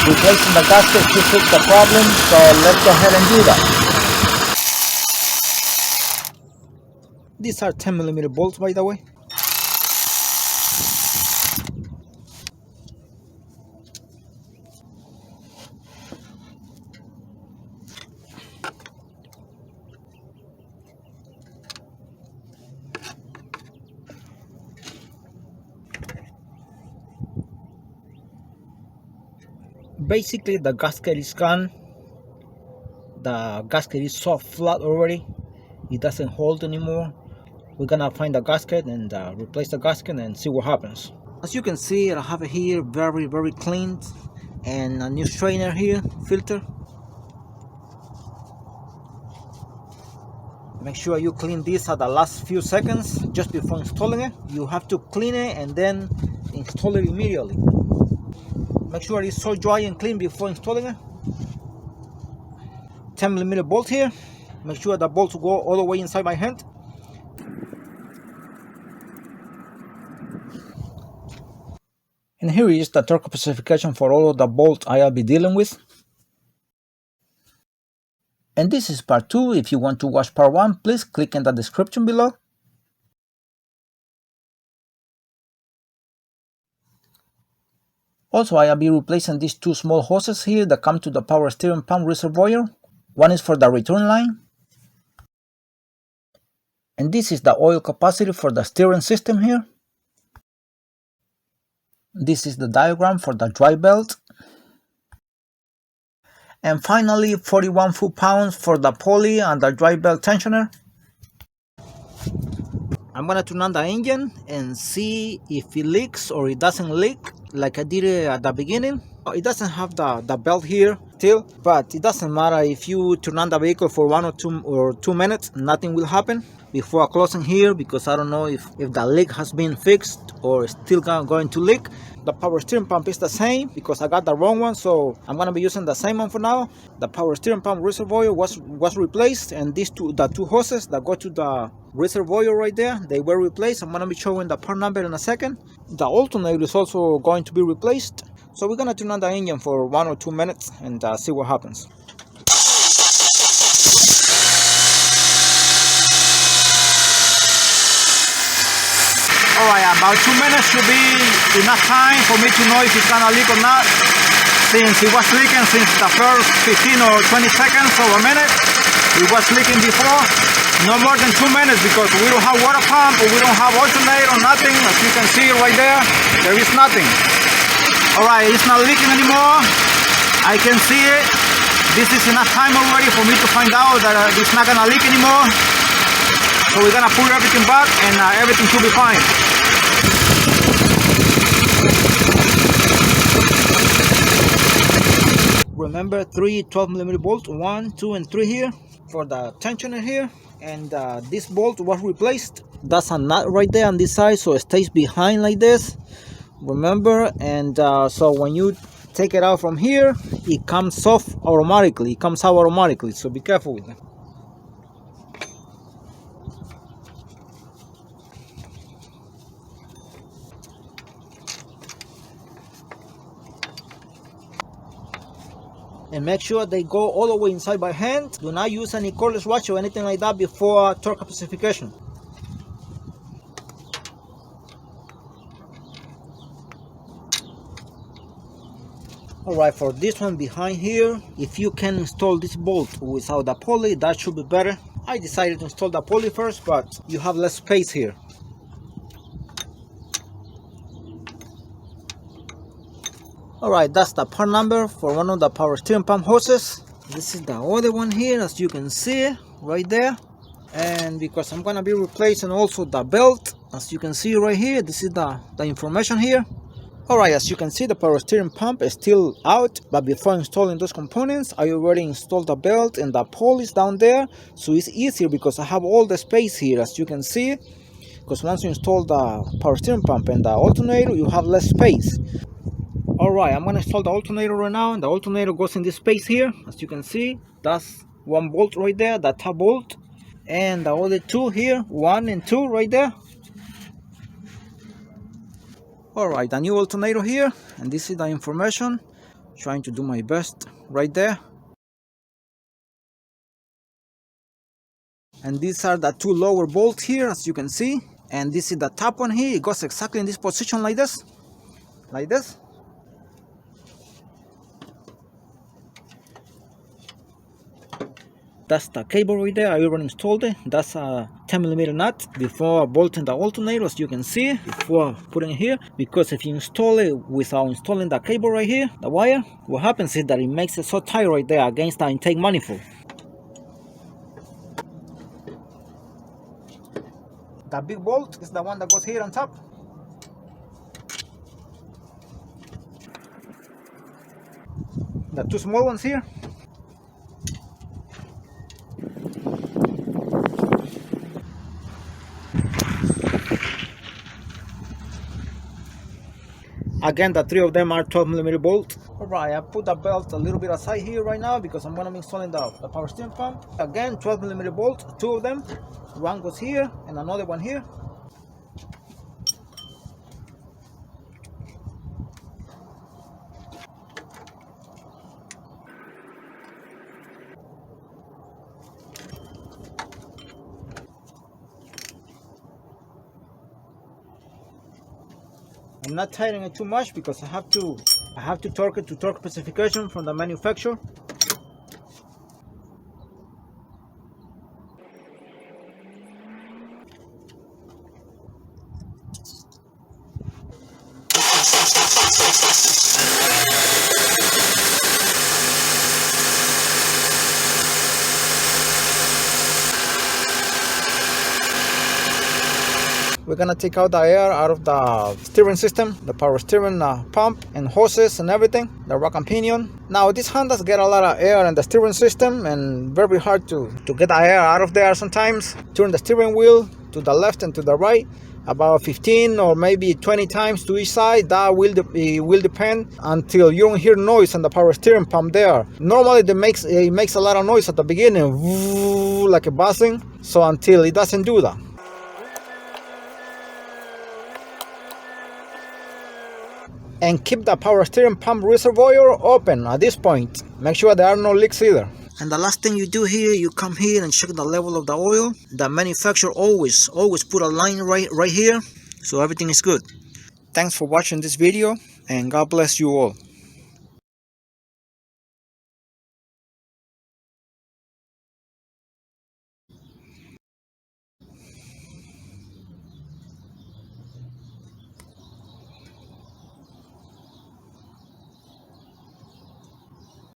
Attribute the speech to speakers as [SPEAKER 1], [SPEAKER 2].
[SPEAKER 1] Replacing the gasket to fix the problem, so let's go ahead and do that. These are 10mm bolts, by the way. Basically, the gasket is gone. The gasket is so flat already, it doesn't hold anymore. We're gonna find the gasket and replace the gasket and see what happens. As you can see, I have it here very clean, and a new strainer here, filter. Make sure you clean this at the last few seconds just before installing it. You have to clean it and then install it immediately. Make sure it's so dry and clean before installing it. 10mm bolt here. Make sure the bolts go all the way inside my hand. And here is the torque specification for all of the bolts I'll be dealing with. And this is part 2. If you want to watch part 1, please click in the description below. Also, I'll be replacing these two small hoses here that come to the power steering pump reservoir. One is for the return line. And this is the oil capacity for the steering system here. This is the diagram for the dry belt. And finally, 41 foot-pounds for the pulley and the dry belt tensioner. I'm gonna turn on the engine and see if it leaks or it doesn't leak like I did at the beginning. It doesn't have the belt here still, but it doesn't matter. If you turn on the vehicle for 1 or 2 minutes, nothing will happen before closing here, because I don't know if the leak has been fixed or still going to leak. The power steering pump is the same because I got the wrong one, so I'm gonna be using the same one for now. The power steering pump reservoir was replaced, and the two hoses that go to the reservoir right there, they were replaced. I'm gonna be showing the part number in a second. The alternator is also going to be replaced. So we're gonna turn on the engine for 1 or 2 minutes and see what happens. Alright, about 2 minutes should be enough time for me to know if it's gonna leak or not. Since it was leaking since the first 15 or 20 seconds or a minute, it was leaking before. No more than 2 minutes, because we don't have water pump or we don't have alternator, nothing. As you can see right there is nothing. Alright, it's not leaking anymore. I can see it. This is enough time already for me to find out that it's not gonna leak anymore. So we're gonna put everything back and everything should be fine. Remember, 3 12mm bolts, 1, 2, and 3 here for the tensioner here. And this bolt was replaced. That's a nut right there on this side, so it stays behind like this. Remember, and so when you take it out from here, it comes off automatically. It comes out automatically, so be careful with it. And make sure they go all the way inside by hand. Do not use any cordless watch or anything like that before torque specification. Alright, for this one behind here, if you can install this bolt without the pulley, that should be better. I decided to install the pulley first, but you have less space here. Alright, that's the part number for one of the power steering pump hoses. This is the other one here, as you can see right there. And because I'm gonna be replacing also the belt, as you can see right here, this is the information here. Alright, as you can see, the power steering pump is still out, but before installing those components, I already installed the belt and the pulleys down there, so it's easier because I have all the space here, as you can see. Because once you install the power steering pump and the alternator, you have less space. Alright, I'm gonna install the alternator right now, and the alternator goes in this space here. As you can see, that's one bolt right there, the top bolt, and the other two here, 1 and 2 right there. Alright, the new alternator here, and this is the information. Trying to do my best right there. And these are the two lower bolts here, as you can see. And this is the top one here. It goes exactly in this position like this. Like this. That's the cable right there. I already installed it. That's a 10mm nut before bolting the alternator, as you can see, before putting it here. Because if you install it without installing the cable right here, the wire, what happens is that it makes it so tight right there against the intake manifold. The big bolt is the one that goes here on top. The two small ones here. Again, the three of them are 12mm bolt. Alright, I put the belt a little bit aside here right now because I'm going to be installing the power steering pump. Again, 12mm bolt, two of them. One goes here and another one here. I'm not tightening it too much because I have to torque it to torque specification from the manufacturer. We're gonna take out the air out of the steering system, the power steering pump and hoses and everything, the rack and pinion. Now these Hondas get a lot of air in the steering system and very hard to get the air out of there sometimes. Turn the steering wheel to the left and to the right about 15 or maybe 20 times to each side. That will depend until you don't hear noise on the power steering pump there. Normally it makes a lot of noise at the beginning, like a buzzing, so until it doesn't do that. And keep the power steering pump reservoir open at this point. Make sure there are no leaks either. And the last thing you do here, you come here and check the level of the oil. The manufacturer always put a line right here, so everything is good. Thanks for watching this video, and God bless you all.